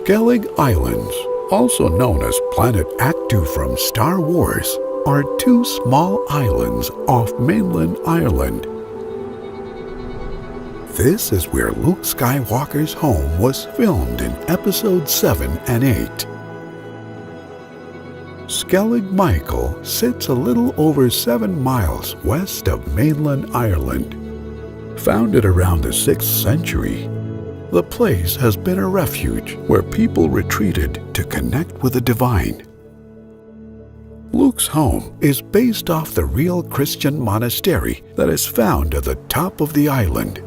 Skellig Islands, also known as Planet Actu from Star Wars, are two small islands off mainland Ireland. This is where Luke Skywalker's home was filmed in Episode 7 and 8. Skellig Michael sits a little over 7 miles west of mainland Ireland. Founded around the 6th century, the place has been a refuge where people retreated to connect with the divine. Luke's home is based off the real Christian monastery that is found at the top of the island.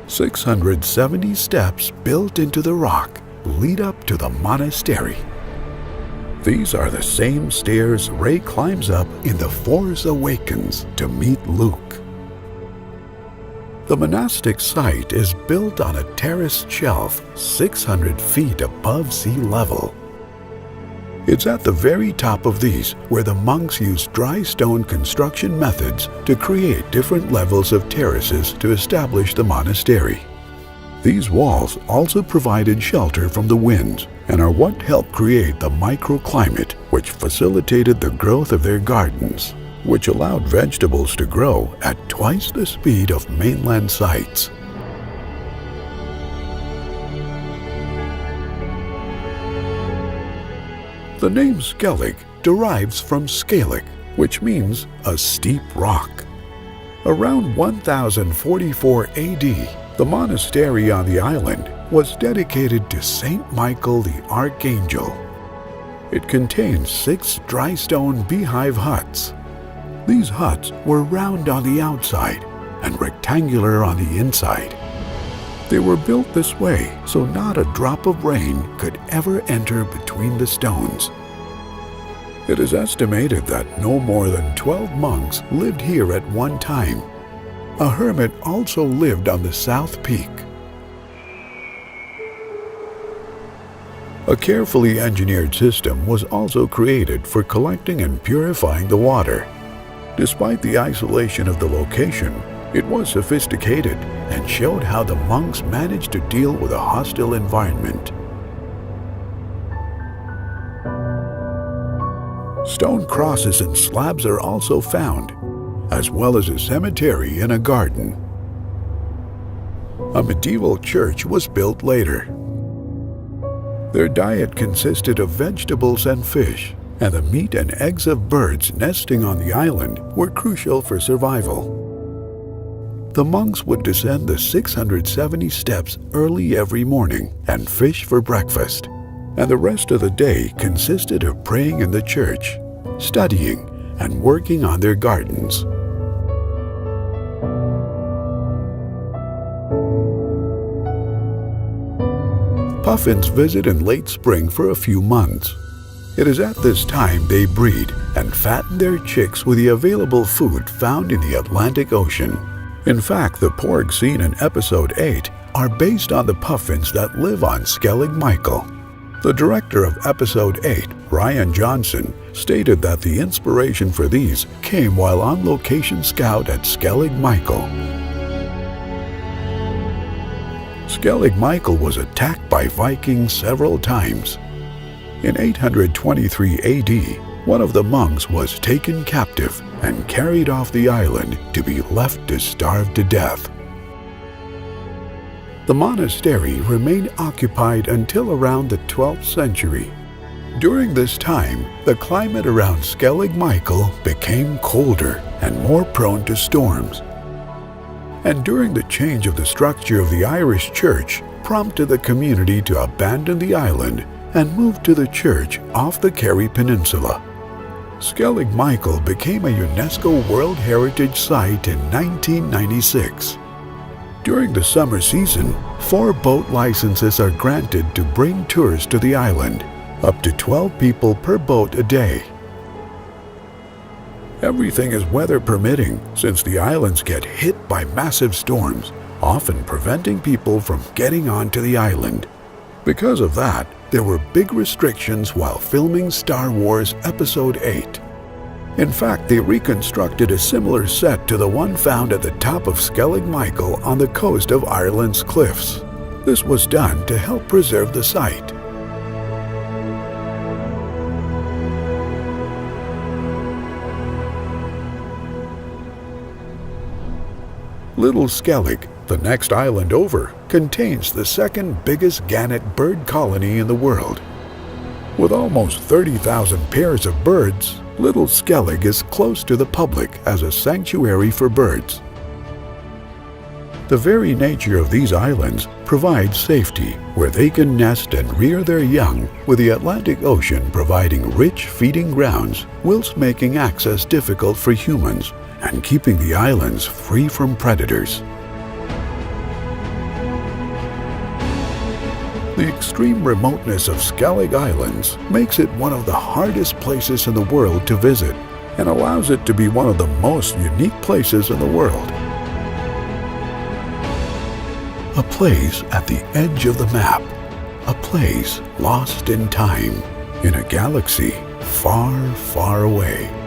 "670 steps built into the rock lead up to the monastery. These are the same stairs Rey climbs up in The Force Awakens to meet Luke. The monastic site is built on a terraced shelf 600 feet above sea level. It's at the very top of these where the monks use dry stone construction methods to create different levels of terraces to establish the monastery. These walls also provided shelter from the winds and are what helped create the microclimate, which facilitated the growth of their gardens, which allowed vegetables to grow at twice the speed of mainland sites. The name Skellig derives from Skellig, which means a steep rock. Around 1044 AD, the monastery on the island was dedicated to Saint Michael the Archangel. It contains 6 dry stone beehive huts. These huts were round on the outside and rectangular on the inside. They were built this way so not a drop of rain could ever enter between the stones. It is estimated that no more than 12 monks lived here at one time. A hermit also lived on the south peak. A carefully engineered system was also created for collecting and purifying the water. Despite the isolation of the location, it was sophisticated and showed how the monks managed to deal with a hostile environment. Stone crosses and slabs are also found, as well as a cemetery and a garden. A medieval church was built later. Their diet consisted of vegetables and fish, and the meat and eggs of birds nesting on the island were crucial for survival. The monks would descend the 670 steps early every morning and fish for breakfast, and the rest of the day consisted of praying in the church, studying, and working on their gardens. Puffins visit in late spring for a few months. It is at this time they breed and fatten their chicks with the available food found in the Atlantic Ocean. In fact, the porgs seen in Episode 8 are based on the puffins that live on Skellig Michael. The director of Episode 8, Ryan Johnson, stated that the inspiration for these came while on location scout at Skellig Michael. Skellig Michael was attacked by Vikings several times. In 823 AD, one of the monks was taken captive and carried off the island to be left to starve to death. The monastery remained occupied until around the 12th century. During this time, the climate around Skellig Michael became colder and more prone to storms. And during the change of the structure of the Irish church prompted the community to abandon the island and move to the church off the Kerry Peninsula. Skellig Michael became a UNESCO World Heritage Site in 1996. During the summer season, 4 boat licenses are granted to bring tourists to the island, up to 12 people per boat a day. Everything is weather permitting since the islands get hit by massive storms, often preventing people from getting onto the island. Because of that, there were big restrictions while filming Star Wars Episode 8. In fact, they reconstructed a similar set to the one found at the top of Skellig Michael on the coast of Ireland's cliffs. This was done to help preserve the site. Little Skellig, the next island over, contains the second biggest gannet bird colony in the world. With almost 30,000 pairs of birds, Little Skellig is close to the public as a sanctuary for birds. The very nature of these islands provides safety where they can nest and rear their young, with the Atlantic Ocean providing rich feeding grounds whilst making access difficult for humans and keeping the islands free from predators. The extreme remoteness of Skellig Islands makes it one of the hardest places in the world to visit and allows it to be one of the most unique places in the world. A place at the edge of the map, a place lost in time, in a galaxy far, far away.